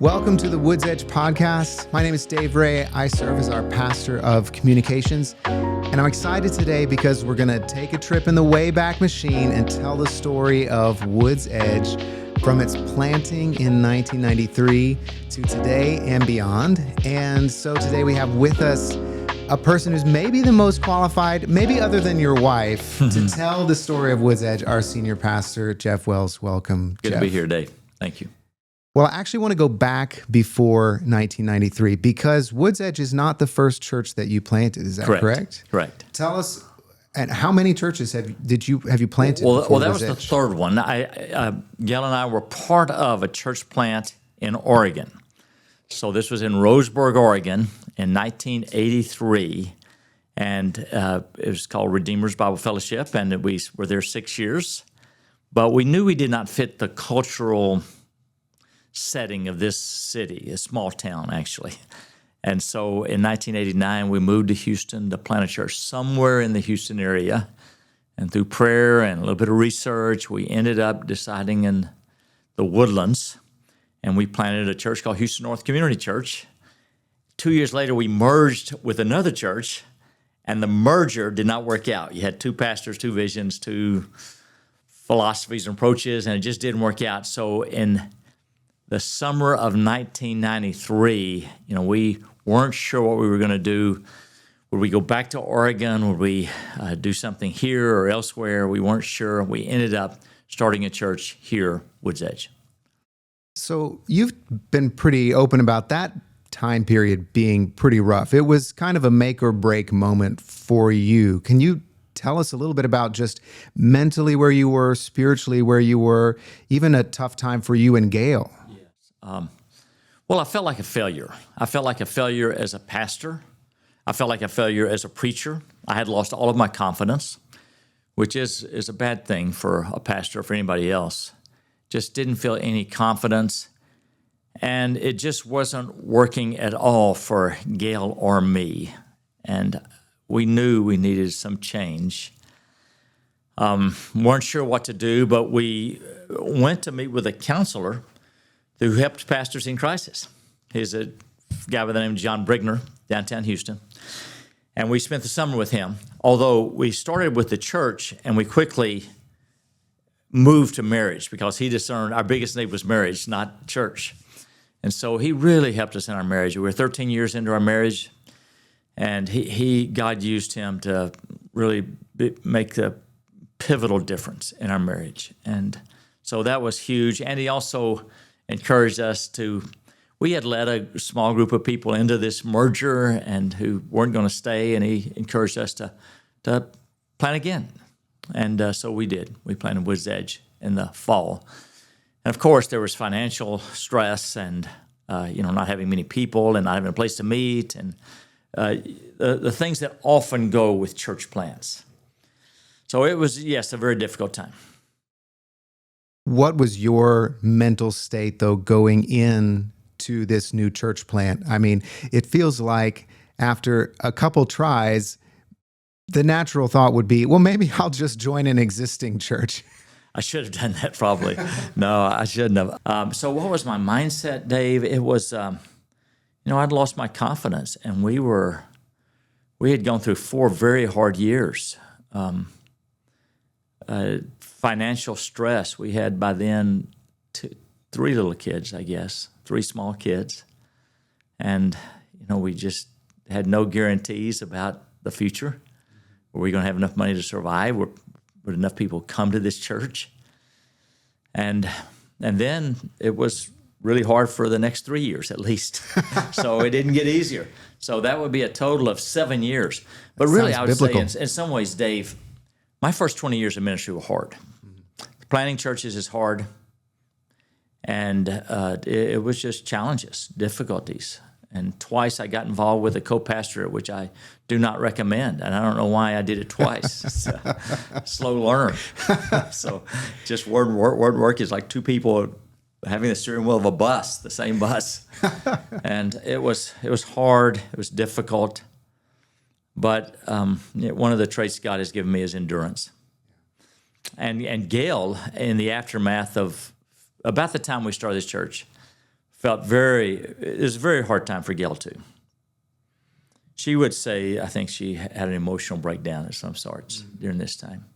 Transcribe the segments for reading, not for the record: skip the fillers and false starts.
Welcome to the WoodsEdge podcast. My name is Dave Ray. I serve as our pastor of communications. And I'm excited today because we're going to take a trip in the Wayback Machine and tell the story of WoodsEdge from its planting in 1993 to today and beyond. And so today we have with us a person who's maybe the most qualified, maybe other than your wife, to tell the story of WoodsEdge, our senior pastor, Jeff Wells. Welcome, Good Jeff. to be here, Dave. Thank you. Well, I actually want to go back before 1993 because WoodsEdge is not the first church that you planted. Is that correct? Correct. Tell us, and how many churches have you planted? Well, that was the third one. Gail and I were part of a church plant in Oregon. So this was in Roseburg, Oregon, in 1983, and it was called Redeemer's Bible Fellowship, and we were there 6 years. But we knew we did not fit the cultural setting of this city, a small town, actually. And so in 1989, we moved to Houston to plant a church somewhere in the Houston area. And through prayer and a little bit of research, we ended up deciding in the Woodlands, and we planted a church called Houston North Community Church. 2 years later, we merged with another church, and the merger did not work out. You had two pastors, two visions, two philosophies and approaches, and it just didn't work out. So in the summer of 1993, we weren't sure what we were going to do. Would we go back to Oregon? Would we do something here or elsewhere? We weren't sure. We ended up starting a church here, WoodsEdge. So you've been pretty open about that time period being pretty rough. It was kind of a make or break moment for you. Can you tell us a little bit about just mentally where you were, spiritually where you were, even a tough time for you and Gail? Well, I felt like a failure. I felt like a failure as a pastor. I felt like a failure as a preacher. I had lost all of my confidence, which is a bad thing for a pastor or for anybody else. Just didn't feel any confidence, and it just wasn't working at all for Gail or me. And we knew we needed some change. Weren't sure what to do, but we went to meet with a counselor who helped pastors in crisis. He's a guy by the name of John Brigner, downtown Houston. And we spent the summer with him, although we started with the church and we quickly moved to marriage because he discerned our biggest need was marriage, not church. And so he really helped us in our marriage. We were 13 years into our marriage, and God used him to really make the pivotal difference in our marriage. And so that was huge. And he also encouraged us we had led a small group of people into this merger and who weren't going to stay, and he encouraged us to plant again. And so we did. We planted WoodsEdge in the fall. And of course, there was financial stress and, not having many people and not having a place to meet and the things that often go with church plants. So it was, yes, a very difficult time. What was your mental state, though, going in to this new church plant? I mean, it feels like after a couple tries, the natural thought would be, well, maybe I'll just join an existing church. I should have done that probably. No, I shouldn't have. So what was my mindset, Dave? It was, I'd lost my confidence, and we had gone through 4 very hard years. Financial stress. We had by then 3 little kids, I guess, 3 small kids. And, we just had no guarantees about the future. Were we going to have enough money to survive? Would enough people come to this church? And then it was really hard for the next 3 years at least. So it didn't get easier. So that would be a total of 7 years. But really, I would say in some ways, Dave, my first 20 years of ministry were hard. Planting churches is hard, and it was just challenges, difficulties. And twice I got involved with a co-pastorate, which I do not recommend, and I don't know why I did it twice. It's a slow learner. So just word work is like 2 people having the steering wheel of a bus, the same bus. And it was hard, it was difficult, but one of the traits God has given me is endurance. And Gail, in the aftermath of about the time we started this church, it was a very hard time for Gail too. She would say, I think she had an emotional breakdown of some sorts during this time.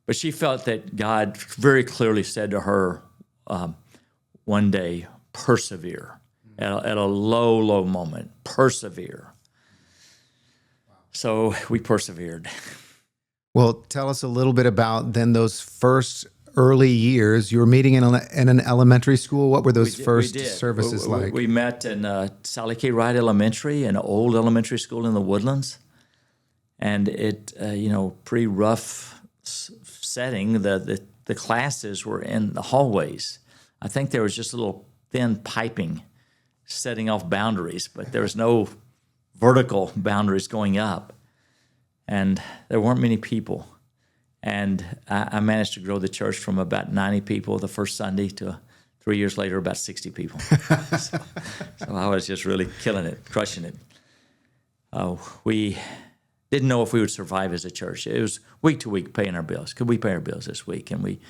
But she felt that God very clearly said to her one day, persevere. At a low, low moment, persevere. So we persevered. Well, tell us a little bit about then those first early years. You were meeting in an elementary school. What were those first services like? We met in Sally K. Wright Elementary, an old elementary school in the Woodlands. And it, pretty rough setting. The classes were in the hallways. I think there was just a little thin piping setting off boundaries, but there was no vertical boundaries going up. And there weren't many people. And I managed to grow the church from about 90 people the first Sunday to 3 years later, about 60 people. so I was just really killing it, crushing it. We didn't know if we would survive as a church. It was week to week paying our bills. Could we pay our bills this week? And we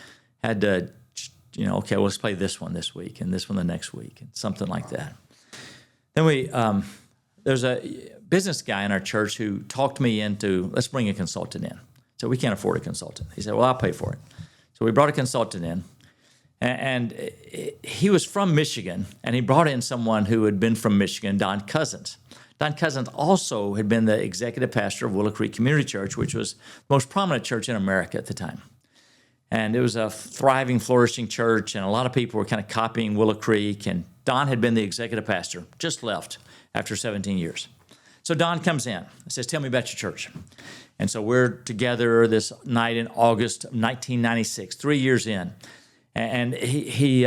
had to, okay, well, let's pay this one this week and this one the next week and something like that. Then there's a business guy in our church who talked me into, let's bring a consultant in. So we can't afford a consultant. He said, well, I'll pay for it. So we brought a consultant in, and he was from Michigan, and he brought in someone who had been from Michigan, Don Cousins. Don Cousins also had been the executive pastor of Willow Creek Community Church, which was the most prominent church in America at the time. And it was a thriving, flourishing church, and a lot of people were kind of copying Willow Creek, and Don had been the executive pastor, just left after 17 years. So Don comes in and says, tell me about your church. And so we're together this night in August of 1996, 3 years in. And he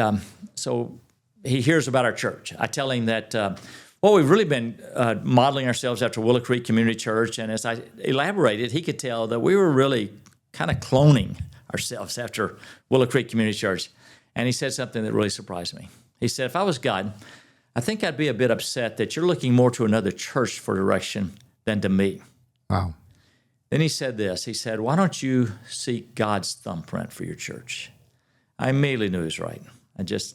hears about our church. I tell him that, we've really been modeling ourselves after Willow Creek Community Church. And as I elaborated, he could tell that we were really kind of cloning ourselves after Willow Creek Community Church. And he said something that really surprised me. He said, if I was God, I think I'd be a bit upset that you're looking more to another church for direction than to me. Wow. Then he said this. He said, why don't you seek God's thumbprint for your church? I immediately knew he was right.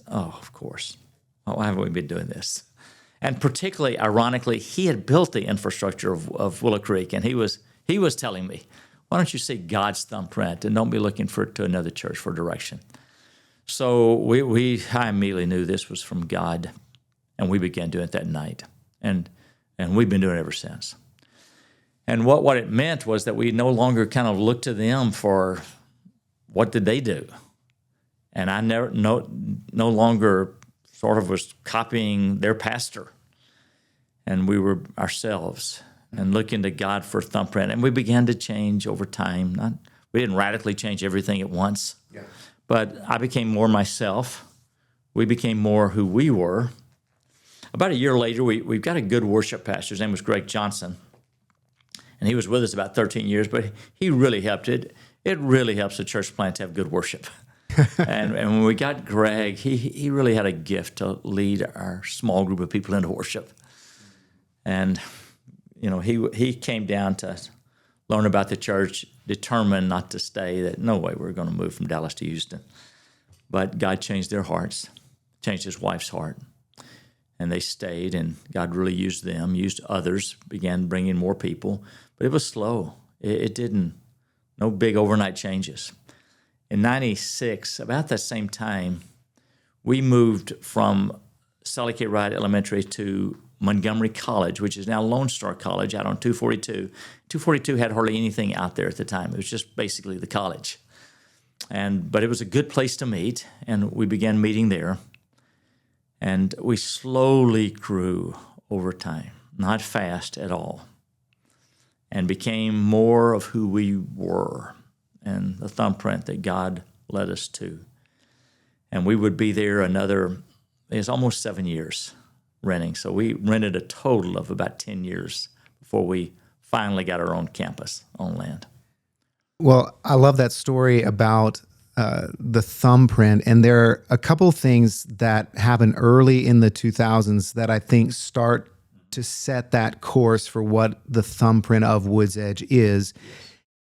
Of course. Why haven't we been doing this? And particularly, ironically, he had built the infrastructure of Willow Creek, and he was telling me, why don't you seek God's thumbprint and don't be looking to another church for direction? So I immediately knew this was from God, and we began doing it that night, and we've been doing it ever since. And what it meant was that we no longer kind of looked to them for what did they do, and I no longer sort of was copying their pastor, and we were ourselves and looking to God for thumbprint, and we began to change over time. We didn't radically change everything at once. Yeah. But I became more myself. We became more who we were. About a year later, we've got a good worship pastor. His name was Greg Johnson. And he was with us about 13 years, but he really helped it. It really helps a church plant to have good worship. and when we got Greg, he really had a gift to lead our small group of people into worship. And, he came down to learn about the church, determined not to stay, that no way we're going to move from Dallas to Houston. But God changed their hearts, changed his wife's heart. And they stayed, and God really used them, used others, began bringing more people. But it was slow. It didn't, no big overnight changes. In 96, about that same time, we moved from Sally K. Wright Elementary to Montgomery College, which is now Lone Star College out on 242. 242 had hardly anything out there at the time. It was just basically the college. But it was a good place to meet, and we began meeting there. And we slowly grew over time, not fast at all, and became more of who we were and the thumbprint that God led us to. And we would be there it's almost 7 years renting. So we rented a total of about 10 years before we finally got our own campus on land. Well, I love that story about the thumbprint, and there are a couple things that happen early in the 2000s that I think start to set that course for what the thumbprint of WoodsEdge is.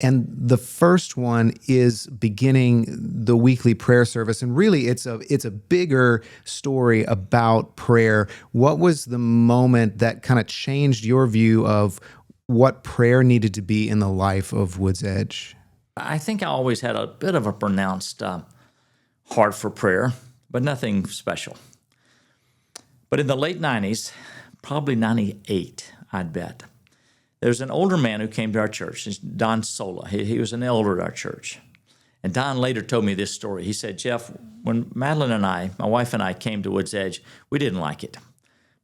And the first one is beginning the weekly prayer service. And really, it's a bigger story about prayer. What was the moment that kind of changed your view of what prayer needed to be in the life of WoodsEdge? I think I always had a bit of a pronounced heart for prayer, but nothing special. But in the late 90s, probably 98, I'd bet, there's an older man who came to our church. He's Don Sola. He was an elder at our church. And Don later told me this story. He said, Jeff, when Madeline and I, my wife and I, came to WoodsEdge, we didn't like it.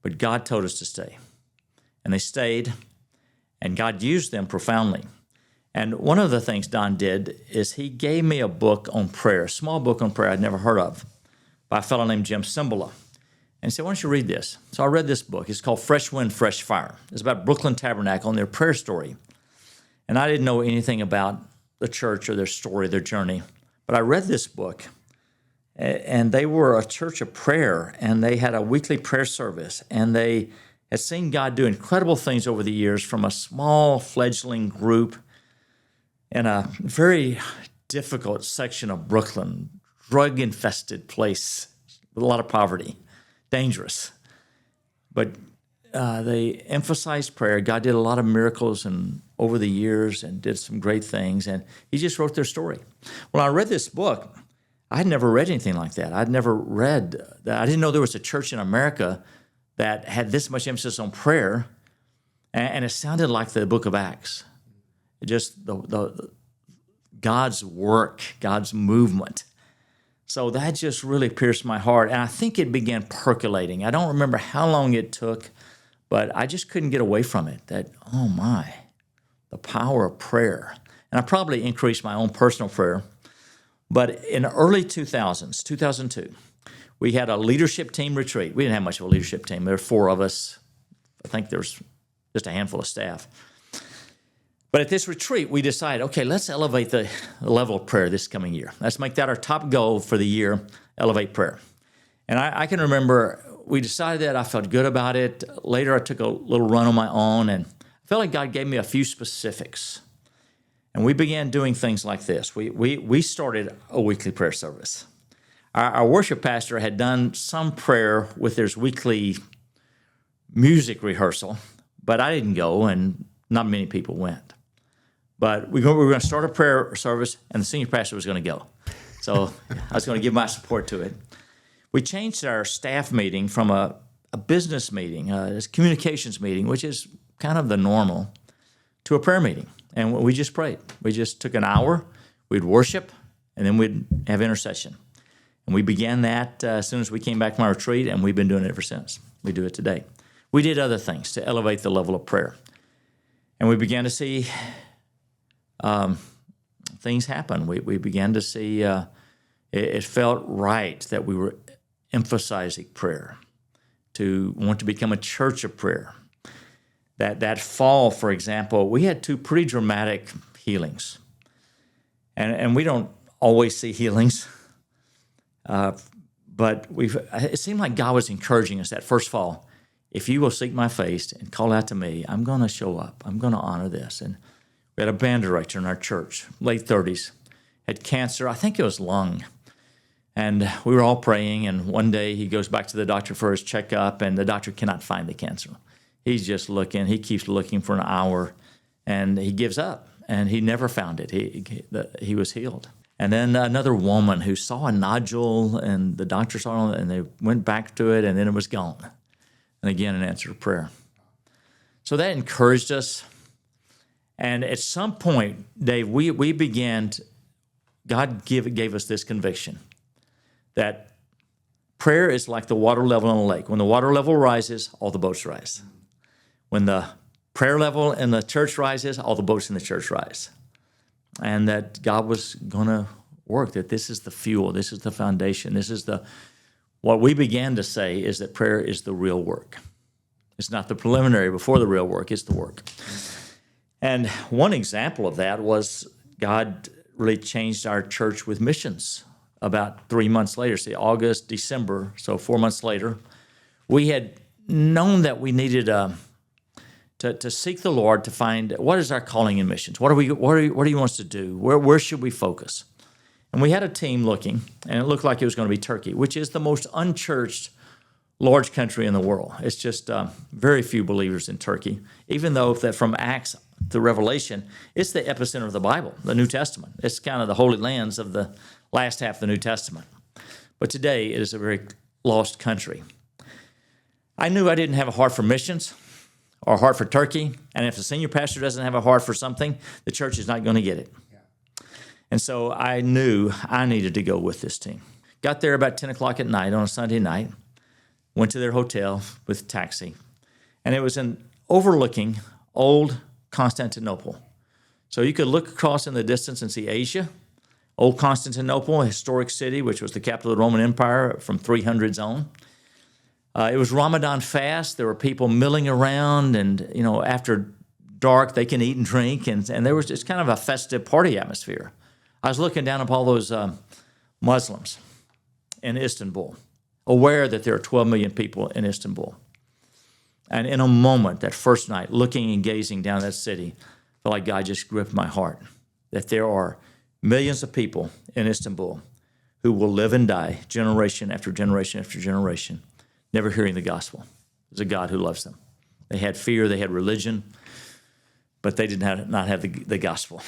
But God told us to stay. And they stayed, and God used them profoundly. And one of the things Don did is he gave me a book on prayer, a small book on prayer I'd never heard of, by a fellow named Jim Cymbala. And he said, why don't you read this? So I read this book. It's called Fresh Wind, Fresh Fire. It's about Brooklyn Tabernacle and their prayer story. And I didn't know anything about the church or their story, their journey. But I read this book, and they were a church of prayer, and they had a weekly prayer service, and they had seen God do incredible things over the years from a small fledgling group in a very difficult section of Brooklyn, drug-infested place with a lot of poverty. Dangerous. But they emphasized prayer. God did a lot of miracles and over the years and did some great things, and he just wrote their story. When I read this book, I had never read anything like that. I'd never read that. I didn't know there was a church in America that had this much emphasis on prayer, and it sounded like the book of Acts. It just the God's work, God's movement. So that just really pierced my heart, and I think it began percolating. I don't remember how long it took, but I just couldn't get away from it, that, oh my, the power of prayer. And I probably increased my own personal prayer. But in the early 2000s, 2002, we had a leadership team retreat. We didn't have much of a leadership team. There were 4 of us. I think there was just a handful of staff. But at this retreat, we decided, okay, let's elevate the level of prayer this coming year. Let's make that our top goal for the year, elevate prayer. And I can remember we decided that. I felt good about it. Later, I took a little run on my own, and I felt like God gave me a few specifics. And we began doing things like this. We started a weekly prayer service. Our worship pastor had done some prayer with his weekly music rehearsal, but I didn't go, and not many people went. But we were going to start a prayer service, and the senior pastor was going to go. So I was going to give my support to it. We changed our staff meeting from a business meeting, a communications meeting, which is kind of the normal, to a prayer meeting. And we just prayed. We just took an hour, we'd worship, and then we'd have intercession. And we began that as soon as we came back from our retreat, and we've been doing it ever since. We do it today. We did other things to elevate the level of prayer. And we began to see things happen. We began to see it felt right that we were emphasizing prayer, to want to become a church of prayer. That fall, for example, we had 2 pretty dramatic healings. And we don't always see healings, but it seemed like God was encouraging us that first fall. If you will seek my face and call out to me, I'm going to show up. I'm going to honor this. And we had a band director in our church, late 30s, had cancer. I think it was lung. And we were all praying, and one day he goes back to the doctor for his checkup, and the doctor cannot find the cancer. He's just looking. He keeps looking for an hour, and he gives up, and he never found it. He was healed. And then another woman who saw a nodule, and the doctor saw it, and they went back to it, and then it was gone. And again, an answer to prayer. So that encouraged us. And at some point, Dave, we began, God gave us this conviction that prayer is like the water level in a lake. When the water level rises, all the boats rise. When the prayer level in the church rises, all the boats in the church rise. And that God was going to work, that this is the fuel, this is the foundation, what we began to say is that prayer is the real work. It's not the preliminary before the real work, it's the work. And one example of that was God really changed our church with missions about 3 months later, say August, December, so 4 months later. We had known that we needed to seek the Lord to find what is our calling in missions. What do you want us to do? Where should we focus? And we had a team looking, and it looked like it was going to be Turkey, which is the most unchurched large country in the world. It's just very few believers in Turkey, even though that from Acts to Revelation, it's the epicenter of the Bible, the New Testament. It's kind of the holy lands of the last half of the New Testament. But today, it is a very lost country. I knew I didn't have a heart for missions or a heart for Turkey, and if the senior pastor doesn't have a heart for something, the church is not going to get it. And so I knew I needed to go with this team. Got there about 10 o'clock at night on a Sunday night, went to their hotel with taxi, and it was overlooking old Constantinople. So you could look across in the distance and see Asia, old Constantinople, a historic city, which was the capital of the Roman Empire from 300s on. It was Ramadan fast. There were people milling around, and after dark they can eat and drink, and there was just kind of a festive party atmosphere. I was looking down upon all those Muslims in Istanbul, aware that there are 12 million people in Istanbul. And in a moment, that first night, looking and gazing down that city, I felt like God just gripped my heart, that there are millions of people in Istanbul who will live and die generation after generation after generation, never hearing the gospel. There's a God who loves them. They had fear, they had religion, but they did not have the gospel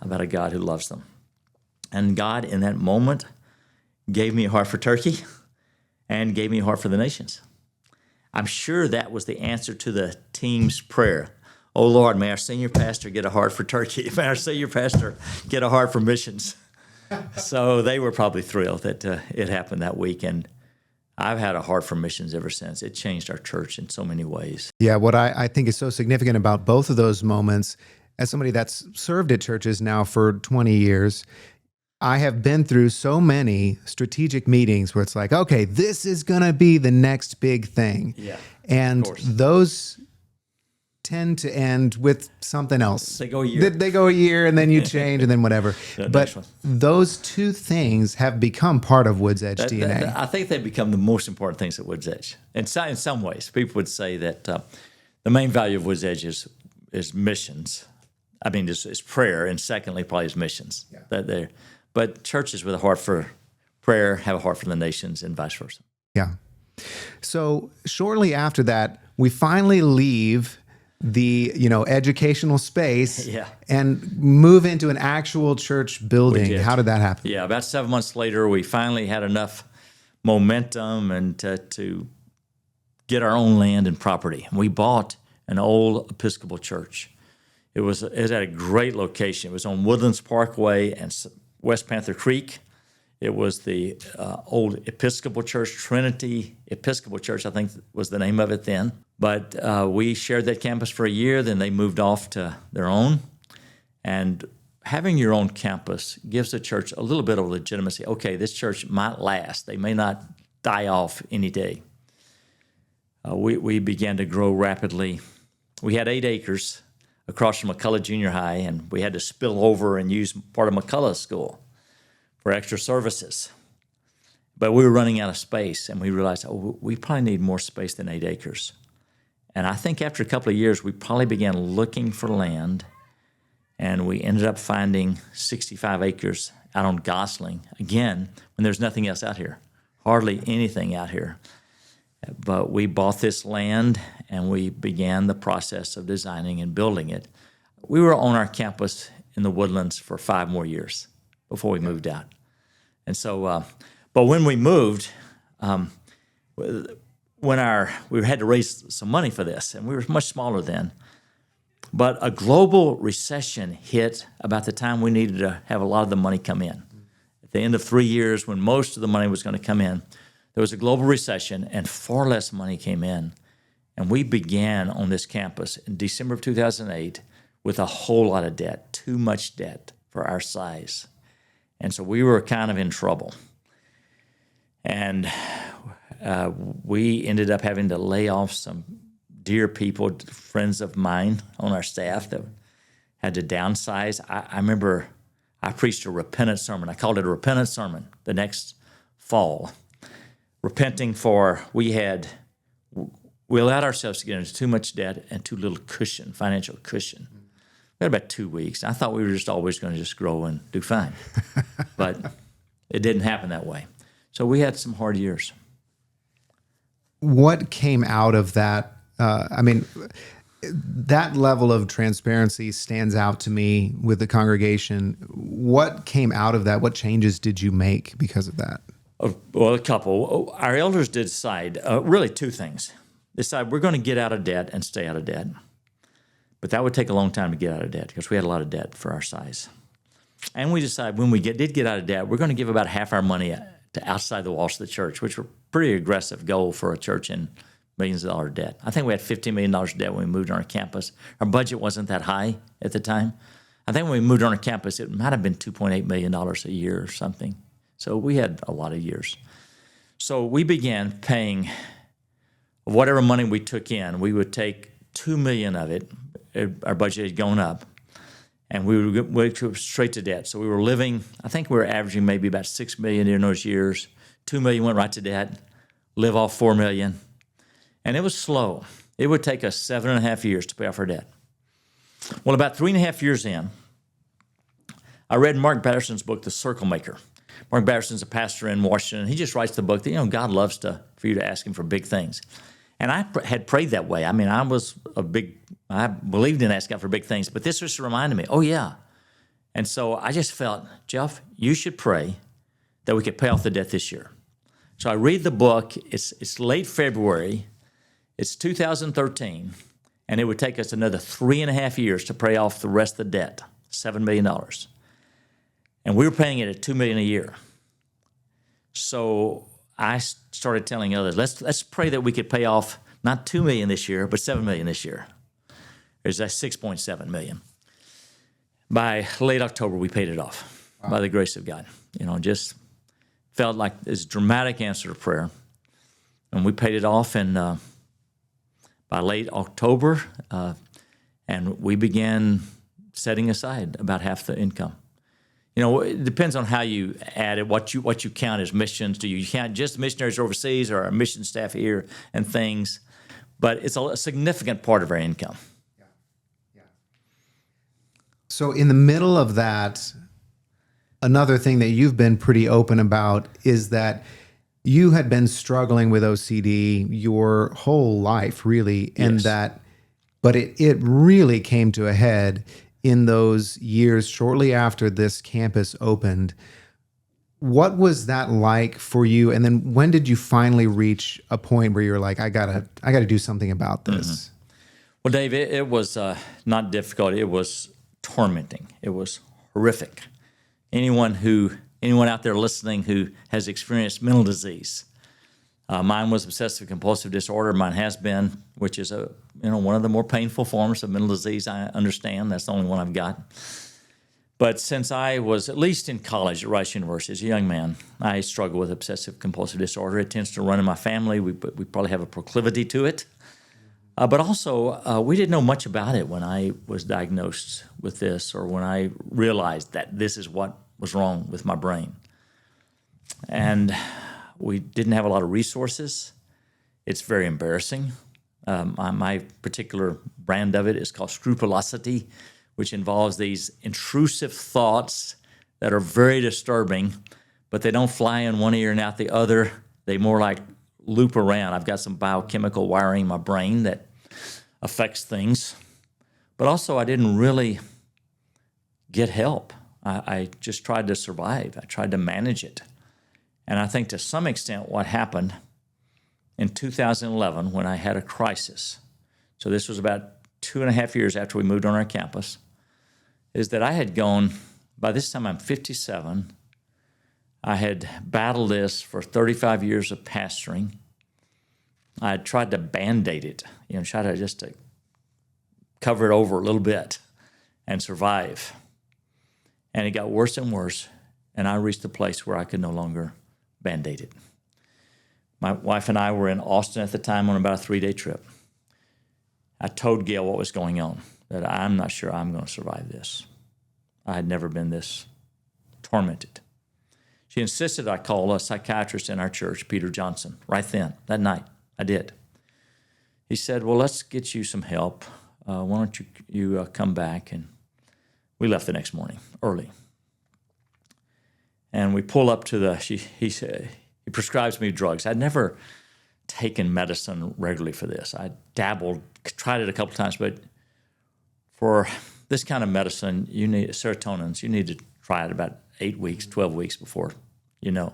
about a God who loves them. And God, in that moment, gave me a heart for Turkey and gave me a heart for the nations. I'm sure that was the answer to the team's prayer. Oh, Lord, may our senior pastor get a heart for Turkey. May our senior pastor get a heart for missions. So they were probably thrilled that it happened that week. And I've had a heart for missions ever since. It changed our church in so many ways. Yeah, what I think is so significant about both of those moments, as somebody that's served at churches now for 20 years, I have been through so many strategic meetings where it's like, okay, this is going to be the next big thing. Yeah, and those tend to end with something else. They go a year. They go a year, and then you change, and then whatever. But those two things have become part of WoodsEdge DNA. I think they've become the most important things at WoodsEdge. In some ways, people would say that the main value of WoodsEdge is missions. I mean, it's prayer, and secondly, probably is missions. Yeah. But churches with a heart for prayer have a heart for the nations, and vice versa. Yeah. So shortly after that, we finally leave the educational space and move into an actual church building. How did that happen? Yeah, about 7 months later, we finally had enough momentum and to get our own land and property. We bought an old Episcopal church. It was at a great location. It was on Woodlands Parkway and West Panther Creek. It was the old Episcopal Church, Trinity Episcopal Church, I think was the name of it then. But we shared that campus for a year, then they moved off to their own. And having your own campus gives the church a little bit of legitimacy. Okay, this church might last. They may not die off any day. We began to grow rapidly. We had 8 acres across from McCullough Junior High, and we had to spill over and use part of McCullough School for extra services. But we were running out of space, and we realized, we probably need more space than 8 acres. And I think after a couple of years, we probably began looking for land, and we ended up finding 65 acres out on Gosling, again, when there's nothing else out here, hardly anything out here. But we bought this land, and we began the process of designing and building it. We were on our campus in the Woodlands for 5 more years before we moved out. And so, but when we moved, we had to raise some money for this, and we were much smaller then. But a global recession hit about the time we needed to have a lot of the money come in. At the end of 3 years, when most of the money was going to come in, there was a global recession, and far less money came in. And we began on this campus in December of 2008 with a whole lot of debt, too much debt for our size. And so we were kind of in trouble. And we ended up having to lay off some dear people, friends of mine on our staff that had to downsize. I remember I preached a repentance sermon. I called it a repentance sermon the next fall. Repenting for, we had we allowed ourselves to get into too much debt and too little cushion, financial cushion. We had about 2 weeks. I thought we were just always going to just grow and do fine. But it didn't happen that way. So we had some hard years. What came out of that? That level of transparency stands out to me with the congregation. What came out of that? What changes did you make because of that? Well, a couple. Our elders did decide, really two things. They decided we're going to get out of debt and stay out of debt. But that would take a long time to get out of debt because we had a lot of debt for our size. And we decided when we did get out of debt, we're going to give about half our money to outside the walls of the church, which were a pretty aggressive goal for a church in millions of dollars debt. I think we had $15 million debt when we moved on our campus. Our budget wasn't that high at the time. I think when we moved on our campus, it might have been $2.8 million a year or something. So we had a lot of years. So we began paying whatever money we took in. We would take $2 million of it. Our budget had gone up. And we would go straight to debt. So we were living, I think we were averaging maybe about $6 million in those years. $2 million went right to debt, live off $4 million. And it was slow. It would take us 7.5 years to pay off our debt. Well, about 3.5 years in, I read Mark Batterson's book, The Circle Maker. Mark Batterson's a pastor in Washington. He just writes the book that, God loves for you to ask him for big things. And I had prayed that way. I mean, I believed in asking God for big things, but this just reminded me, oh yeah. And so I just felt, Jeff, you should pray that we could pay off the debt this year. So I read the book. It's late February. It's 2013, and it would take us another 3.5 years to pay off the rest of the debt, $7 million. And we were paying it at $2 million a year. So I started telling others, let's pray that we could pay off not $2 million this year, but $7 million this year. There's that $6.7 million. By late October, we paid it off by the grace of God. Just felt like this dramatic answer to prayer. And we paid it off by late October, and we began setting aside about half the income. It depends on how you add it, what you count as missions. Do you count just missionaries overseas or our mission staff here and things? But it's a significant part of our income. Yeah. So in the middle of that, another thing that you've been pretty open about is that you had been struggling with OCD your whole life, really, and Yes. but it really came to a head in those years shortly after this campus opened. What was that like for you? And then when did you finally reach a point where you're like, I gotta do something about this? Mm-hmm. Well, Dave, it was not difficult. It was tormenting. It was horrific. Anyone out there listening who has experienced mental disease, mine was obsessive compulsive disorder. Mine has been, which is one of the more painful forms of mental disease. I understand that's the only one I've got. But since I was at least in college at Rice University as a young man, I struggled with obsessive compulsive disorder. It tends to run in my family. We probably have a proclivity to it. But also, we didn't know much about it when I was diagnosed with this or when I realized that this is what was wrong with my brain. And we didn't have a lot of resources. It's very embarrassing. My particular brand of it is called scrupulosity, which involves these intrusive thoughts that are very disturbing, but they don't fly in one ear and out the other. They more like loop around. I've got some biochemical wiring in my brain that affects things. But also I didn't really get help. I just tried to survive. I tried to manage it. And I think to some extent what happened in 2011 when I had a crisis, so this was about 2.5 years after we moved on our campus, is that I had gone, by this time I'm 57, I had battled this for 35 years of pastoring. I had tried to Band-Aid it, try to just to cover it over a little bit and survive. And it got worse and worse, and I reached a place where I could no longer Band-Aid it. My wife and I were in Austin at the time on about a 3-day trip. I told Gail what was going on, that I'm not sure I'm going to survive this. I had never been this tormented. She insisted I call a psychiatrist in our church, Peter Johnson, right then, that night. I did. he said, well, let's get you some help. Why don't you come back? And we left the next morning early. And we pull up to he prescribes me drugs. I'd never taken medicine regularly for this. I dabbled, tried it a couple times, but for this kind of medicine, you need serotonins. You need to try it about 8 weeks, 12 weeks before you know.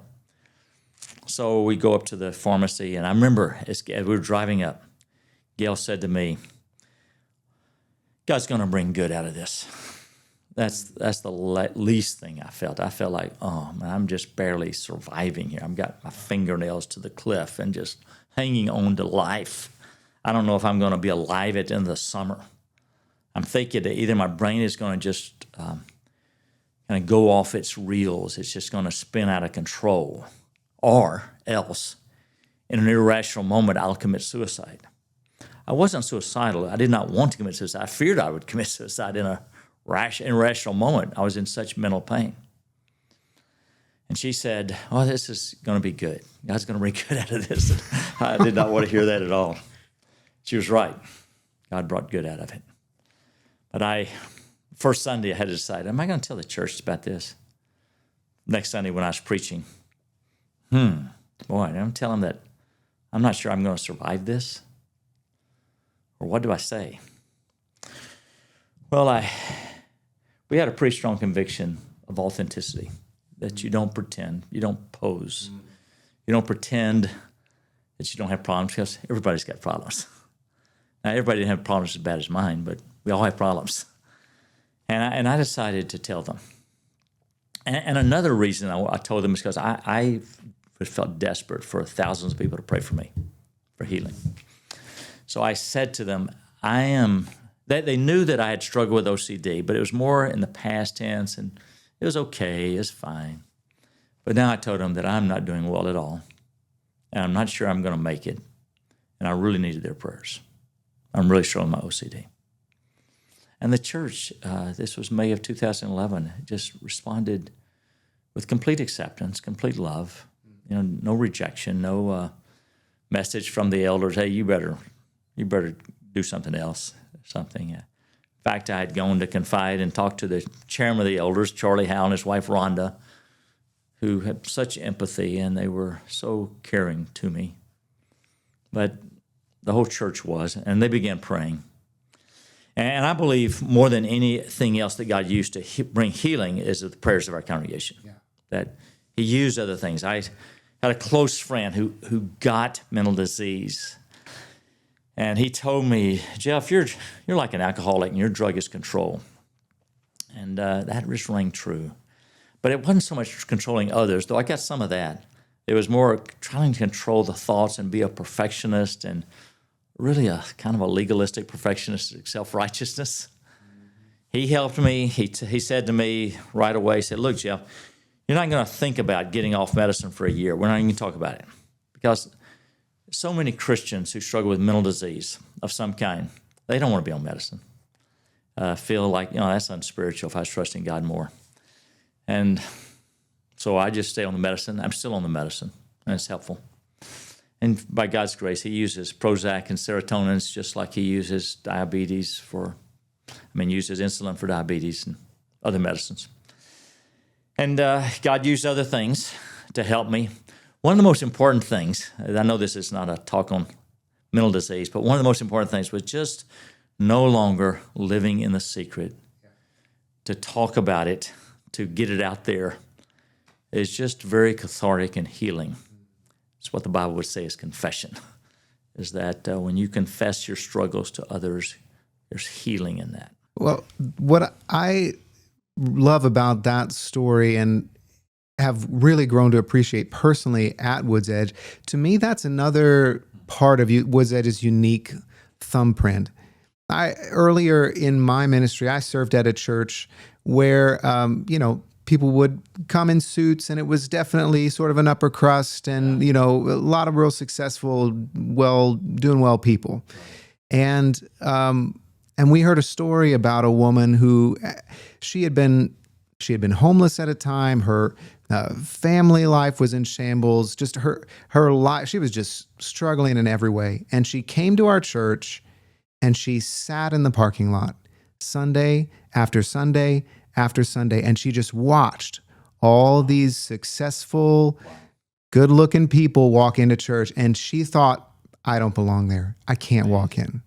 So we go up to the pharmacy, and I remember as we were driving up, Gail said to me, God's going to bring good out of this. That's the least thing I felt. I felt like, oh, man, I'm just barely surviving here. I've got my fingernails to the cliff and just hanging on to life. I don't know if I'm going to be alive at the end of the summer. I'm thinking that either my brain is going to just kind of go off its reels. It's just going to spin out of control. Or else, in an irrational moment, I'll commit suicide. I wasn't suicidal. I did not want to commit suicide. I feared I would commit suicide in a irrational moment. I was in such mental pain. And she said, oh, this is going to be good. God's going to bring good out of this. I did not want to hear that at all. She was right. God brought good out of it. But first Sunday, I had to decide, am I going to tell the church about this? Next Sunday when I was preaching, boy, I'm telling them that I'm not sure I'm going to survive this. Or what do I say? Well, we had a pretty strong conviction of authenticity, that you don't pretend, you don't pose, you don't pretend that you don't have problems, because everybody's got problems. Now, everybody didn't have problems as bad as mine, but we all have problems. And I decided to tell them. And another reason I told them is because I felt desperate for thousands of people to pray for me for healing. So I said to them, they knew that I had struggled with OCD, but it was more in the past tense, and it was okay, it's fine. But now I told them that I'm not doing well at all, and I'm not sure I'm going to make it, and I really needed their prayers. I'm really struggling with my OCD. And the church, this was May of 2011, just responded with complete acceptance, complete love, no rejection, no message from the elders, hey, you better do something else, something. In fact, I had gone to confide and talk to the chairman of the elders, Charlie Howe, and his wife, Rhonda, who had such empathy, and they were so caring to me. But the whole church was, and they began praying. And I believe more than anything else that God used to bring healing is the prayers of our congregation. Yeah. That he used other things. I had a close friend who got mental disease. And he told me, Jeff, you're like an alcoholic and your drug is control. And that just rang true. But it wasn't so much controlling others, though I got some of that. It was more trying to control the thoughts and be a perfectionist and really a kind of a legalistic, perfectionistic self-righteousness. He helped me. He said to me right away, he said, look, Jeff, you're not going to think about getting off medicine for a year. We're not even going to talk about it. Because so many Christians who struggle with mental disease of some kind, they don't want to be on medicine. Feel like, that's unspiritual if I was trusting God more. And so I just stay on the medicine. I'm still on the medicine, and it's helpful. And by God's grace, he uses Prozac and serotonins just like he uses uses insulin for diabetes and other medicines. And God used other things to help me. One of the most important things, I know this is not a talk on mental disease, but one of the most important things was just no longer living in the secret. To talk about it, to get it out there, is just very cathartic and healing. It's what the Bible would say is confession, is that when you confess your struggles to others, there's healing in that. Well, what I love about that story and have really grown to appreciate personally at WoodsEdge, to me, that's another part of WoodsEdge's unique thumbprint. Earlier in my ministry, I served at a church where, people would come in suits, and it was definitely sort of an upper crust and, a lot of real successful, doing well people. And we heard a story about a woman who she had been homeless at a time. Her family life was in shambles. Just her life, she was just struggling in every way. And she came to our church and she sat in the parking lot Sunday after Sunday after Sunday, and she just watched all these successful, good-looking people walk into church, and she thought, I don't belong there. I can't walk in.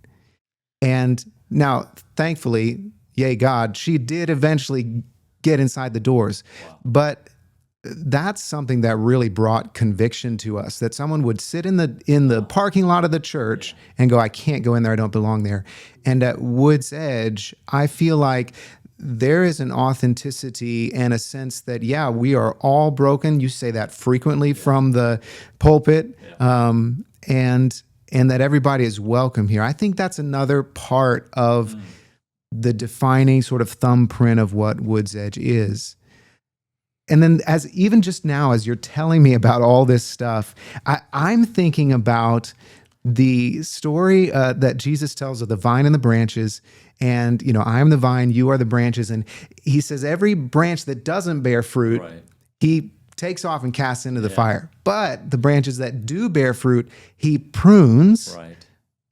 And now, thankfully, yay God, she did eventually get inside the doors. But that's something that really brought conviction to us, that someone would sit in the parking lot of the church and go, I can't go in there. I don't belong there. And at WoodsEdge, I feel like there is an authenticity and a sense that, yeah, we are all broken. You say that frequently from the pulpit, and that everybody is welcome here. I think that's another part of the defining sort of thumbprint of what WoodsEdge is. And then even just now, as you're telling me about all this stuff, I'm thinking about the story that Jesus tells of the vine and the branches. And, I am the vine, you are the branches. And he says every branch that doesn't bear fruit, he takes off and casts into the fire. But the branches that do bear fruit, he prunes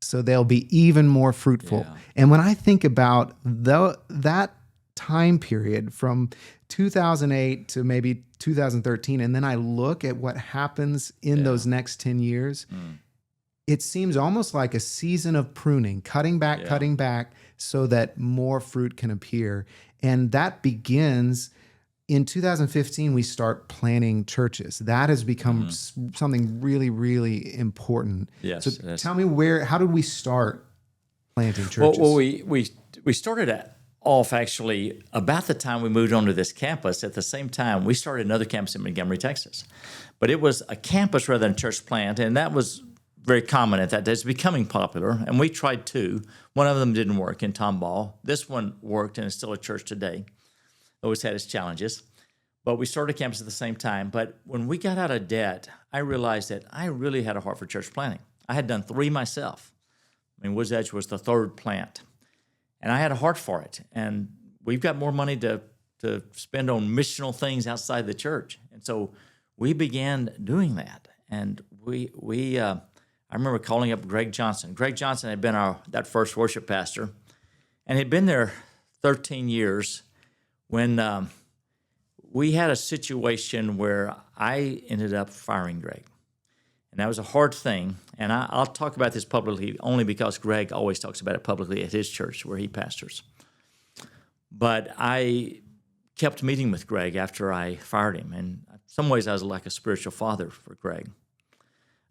so they'll be even more fruitful. Yeah. And when I think about that time period from 2008 to maybe 2013, and then I look at what happens in those next 10 years, it seems almost like a season of pruning, cutting back so that more fruit can appear. And that begins in 2015, we start planning churches. That has become something really, really important. Yes. So tell me how did we start planting churches? Well, we started off actually about the time we moved onto this campus. At the same time, we started another campus in Montgomery, Texas. But it was a campus rather than a church plant, and that was very common at that day. It's becoming popular, and we tried two. One of them didn't work in Tomball. This one worked, and it's still a church today. Always had its challenges. But we started a campus at the same time. But when we got out of debt, I realized that I really had a heart for church planting. I had done 3 myself. WoodsEdge was the 3rd plant. And I had a heart for it. And we've got more money to spend on missional things outside the church. And so we began doing that. And I remember calling up Greg Johnson. Greg Johnson had been that first worship pastor, and he'd been there 13 years when we had a situation where I ended up firing Greg. And that was a hard thing. And I'll talk about this publicly only because Greg always talks about it publicly at his church where he pastors. But I kept meeting with Greg after I fired him. And in some ways, I was like a spiritual father for Greg.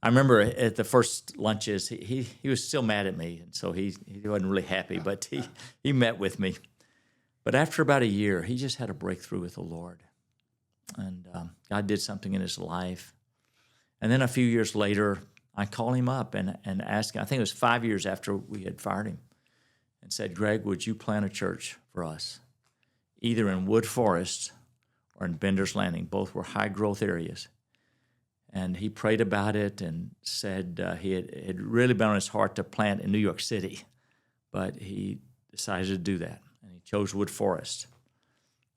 I remember at the first lunches, he was still mad at me. And so he wasn't really happy, but he met with me. But after about a year, he just had a breakthrough with the Lord. And God did something in his life. And then a few years later, I called him up and asked him, I think it was 5 years after we had fired him, and said, Greg, would you plant a church for us, either in Wood Forest or in Bender's Landing? Both were high-growth areas. And he prayed about it and said he had really been on his heart to plant in New York City, but he decided to do that, and he chose Wood Forest.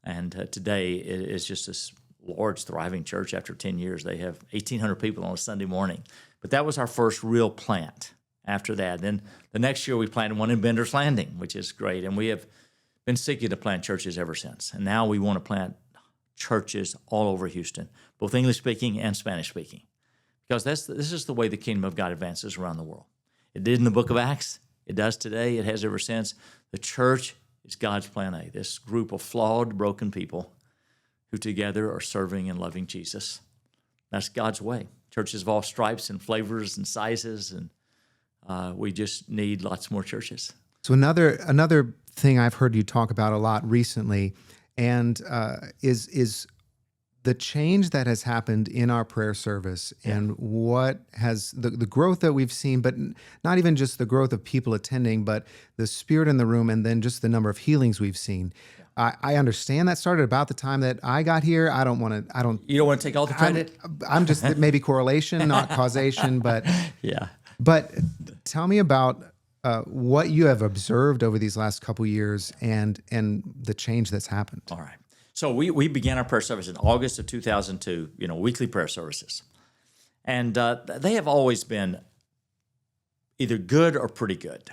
And today it is just this large, thriving church. After 10 years, they have 1,800 people on a Sunday morning. But that was our first real plant after that. Then the next year we planted one in Bender's Landing, which is great. And we have been seeking to plant churches ever since. And now we want to plant churches all over Houston, both English-speaking and Spanish-speaking, because this is the way the kingdom of God advances around the world. It did in the book of Acts. It does today. It has ever since. The church is God's plan A, this group of flawed, broken people who together are serving and loving Jesus. That's God's way. Churches of all stripes and flavors and sizes, and we just need lots more churches. So another thing I've heard you talk about a lot recently, and is the change that has happened in our prayer service, and what has the growth that we've seen, but not even just the growth of people attending, but the spirit in the room, and then just the number of healings we've seen. I understand that started about the time that I got here. You don't want to take all the credit? I'm just maybe correlation, not causation, but yeah. But tell me about what you have observed over these last couple years and the change that's happened. All right. So we began our prayer service in August of 2002, weekly prayer services. And they have always been either good or pretty good,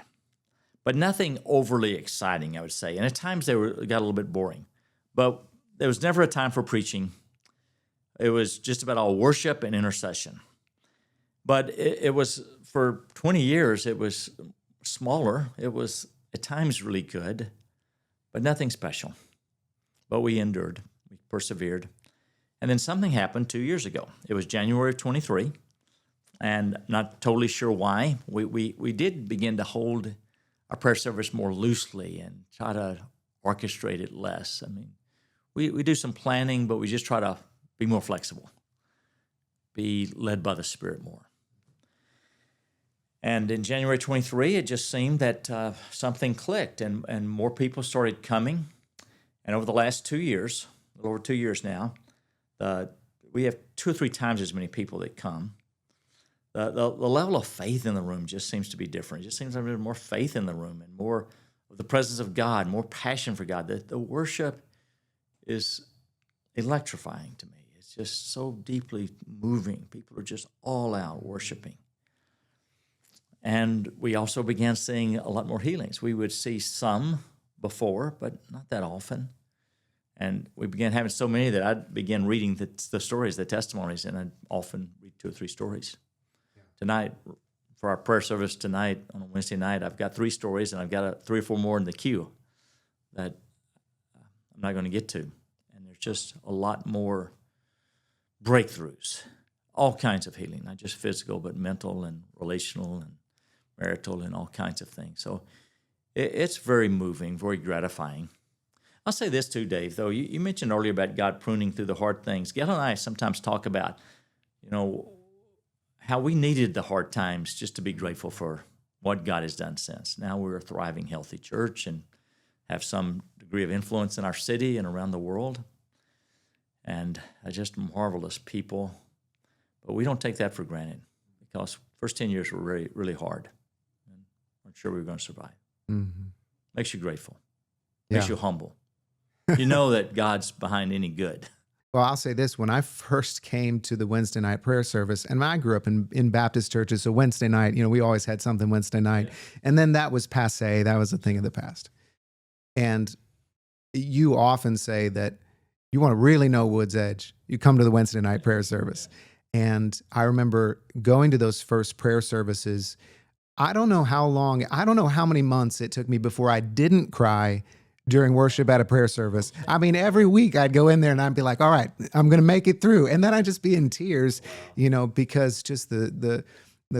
but nothing overly exciting, I would say. And at times got a little bit boring. But there was never a time for preaching. It was just about all worship and intercession. But it was, for 20 years, it was smaller. It was at times really good, but nothing special. But we endured. We persevered. And then something happened 2 years ago. It was January of 23, and not totally sure why. We did begin to hold our prayer service more loosely and try to orchestrate it less. I mean, we do some planning, but we just try to be more flexible, be led by the Spirit more. And in January 23, it just seemed that something clicked, and more people started coming. And over the last 2 years, a little over 2 years now, we have 2 or 3 times as many people that come. The level of faith in the room just seems to be different. It just seems like there's more faith in the room and more of the presence of God, more passion for God. The worship is electrifying to me. It's just so deeply moving. People are just all out worshiping. And we also began seeing a lot more healings. We would see some before, but not that often. And we began having so many that I began reading the stories, the testimonies, and I'd often read 2 or 3 stories. Yeah. Tonight, for our prayer service tonight, on a Wednesday night, I've got 3 stories, and I've got 3 or 4 more in the queue that I'm not going to get to. And there's just a lot more breakthroughs, all kinds of healing, not just physical, but mental and relational and marital and all kinds of things. So it's very moving, very gratifying. I'll say this too, Dave, though. You mentioned earlier about God pruning through the hard things. Gail and I sometimes talk about, how we needed the hard times just to be grateful for what God has done since. Now we're a thriving, healthy church and have some degree of influence in our city and around the world. And just marvelous people. But we don't take that for granted because first 10 years were really, really hard. And weren't sure we were going to survive. Mm-hmm. Makes you grateful. Makes you humble. You know that God's behind any good. Well, I'll say this. When I first came to the Wednesday night prayer service, and I grew up in Baptist churches, so Wednesday night, we always had something Wednesday night. Yeah. And then that was passé. That was a thing of the past. And you often say that you want to really know WoodsEdge, you come to the Wednesday night prayer service. Yeah. And I remember going to those first prayer services. I don't know how many months it took me before I didn't cry during worship at a prayer service. I mean, every week I'd go in there and I'd be like, all right, I'm going to make it through. And then I'd just be in tears, because just the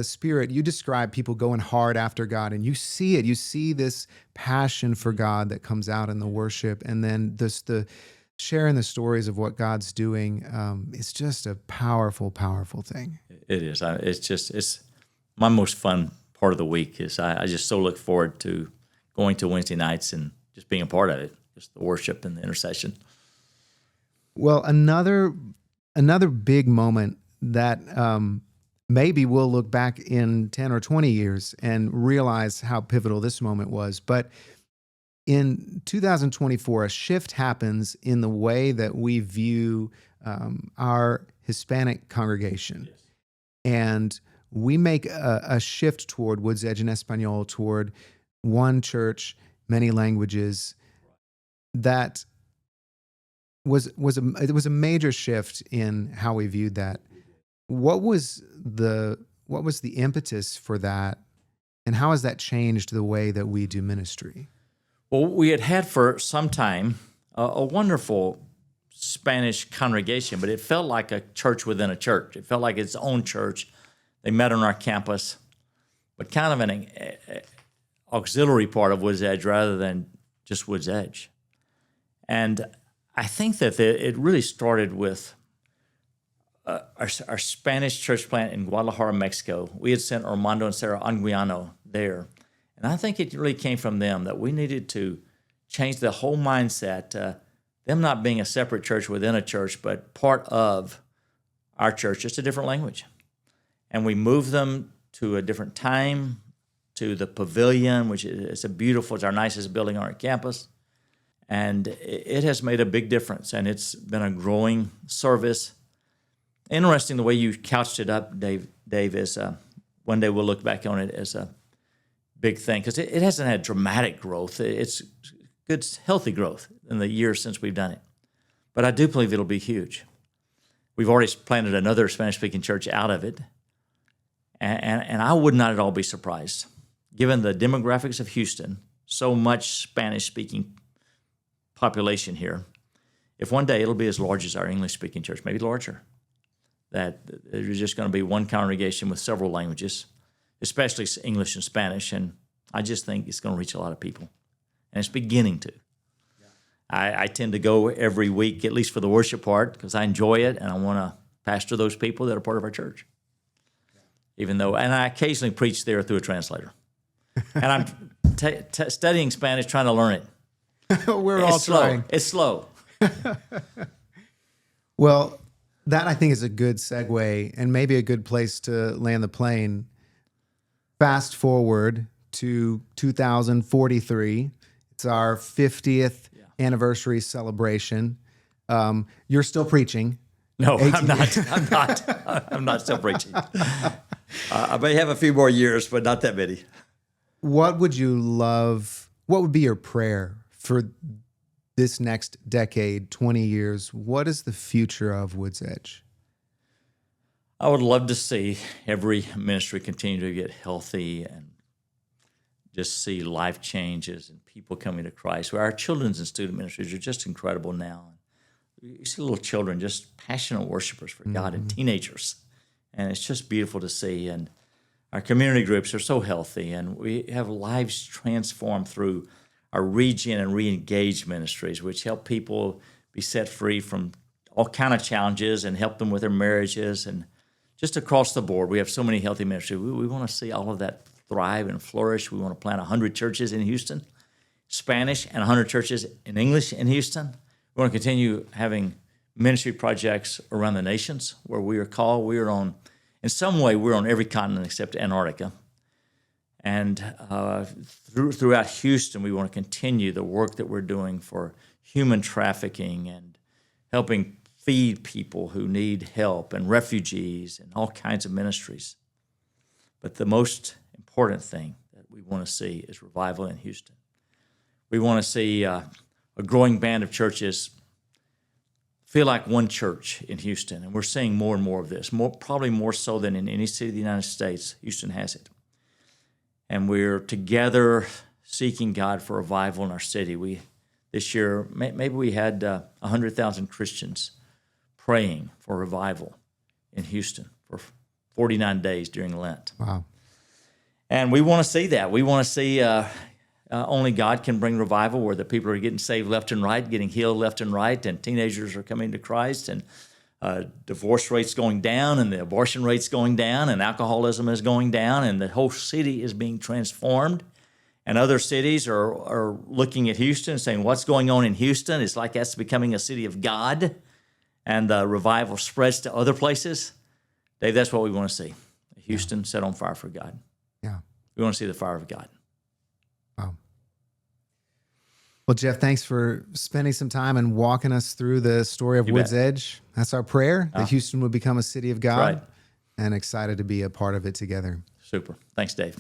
Spirit, you describe people going hard after God, and you see it. You see this passion for God that comes out in the worship. And then the sharing the stories of what God's doing, it's just a powerful, powerful thing. It is. It's my most fun part of the week is I just so look forward to going to Wednesday nights and just being a part of it, just the worship and the intercession. Well, another big moment that maybe we'll look back in 10 or 20 years and realize how pivotal this moment was. But in 2024, a shift happens in the way that we view our Hispanic congregation. Yes. And we make a shift toward WoodsEdge and Espanol, toward one church, many languages. That was a major shift in how we viewed that. What was the impetus for that, and how has that changed the way that we do ministry? Well, we had for some time a wonderful Spanish congregation, but it felt like a church within a church. It felt like its own church. They met on our campus, but kind of an auxiliary part of WoodsEdge rather than just WoodsEdge. And I think that it really started with our Spanish church plant in Guadalajara, Mexico. We had sent Armando and Sarah Anguiano there. And I think it really came from them that we needed to change the whole mindset, them not being a separate church within a church, but part of our church, just a different language. And we moved them to a different time, to the pavilion, which is it's our nicest building on our campus. And it has made a big difference, and it's been a growing service. Interesting the way you couched it up, Dave, is one day we'll look back on it as a big thing, because it hasn't had dramatic growth. It's good, healthy growth in the years since we've done it. But I do believe it'll be huge. We've already planted another Spanish-speaking church out of it, and I would not at all be surprised, given the demographics of Houston, so much Spanish-speaking population here, if one day it'll be as large as our English-speaking church, maybe larger, that there's just going to be one congregation with several languages, especially English and Spanish, and I just think it's going to reach a lot of people, and it's beginning to. I tend to go every week, at least for the worship part, because I enjoy it, and I want to pastor those people that are part of our church. And I occasionally preach there through a translator. And I'm studying Spanish, trying to learn it. We're all trying. It's slow. Well, that I think is a good segue and maybe a good place to land the plane. Fast forward to 2043. It's our 50th anniversary celebration. You're still preaching. No, I'm not. I'm not still preaching. I may have a few more years, but not that many. What would be your prayer for this next decade, 20 years? What is the future of WoodsEdge? I would love to see every ministry continue to get healthy and just see life changes and people coming to Christ. Our children's and student ministries are just incredible now. You see little children, just passionate worshipers for God, and teenagers. And it's just beautiful to see. And our community groups are so healthy, and we have lives transformed through our Regen and Re-Engage ministries, which help people be set free from all kind of challenges and help them with their marriages. And just across the board, we have so many healthy ministries. We want to see all of that thrive and flourish. We want to plant 100 churches in Houston, Spanish, and 100 churches in English in Houston. We want to continue having ministry projects around the nations where we are called. In some way, we're on every continent except Antarctica. And throughout Houston, we want to continue the work that we're doing for human trafficking and helping feed people who need help and refugees and all kinds of ministries. But the most important thing that we want to see is revival in Houston. We want to see a growing band of churches feel like one church in Houston, and we're seeing more and more of this, probably more so than in any city of the United States. Houston has it. And we're together seeking God for revival in our city. This year, maybe we had 100,000 Christians praying for revival in Houston for 49 days during Lent. Wow. And we want to see that. We want to see only God can bring revival, where the people are getting saved left and right, getting healed left and right, and teenagers are coming to Christ, and divorce rates going down, and the abortion rates going down, and alcoholism is going down, and the whole city is being transformed. And other cities are looking at Houston and saying, what's going on in Houston? It's like that's becoming a city of God, and the revival spreads to other places. Dave, that's what we want to see. Houston set on fire for God. Yeah. We want to see the fire of God. Wow. Well, Jeff, thanks for spending some time and walking us through the story of WoodsEdge. That's our prayer, that Houston would become a city of God. Right. And excited to be a part of it together. Super. Thanks, Dave.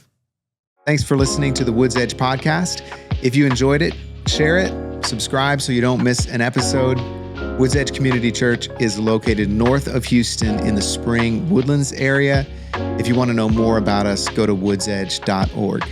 Thanks for listening to the WoodsEdge podcast. If you enjoyed it, share it, subscribe so you don't miss an episode. WoodsEdge Community Church is located north of Houston in the Spring Woodlands area. If you want to know more about us, go to woodsedge.org.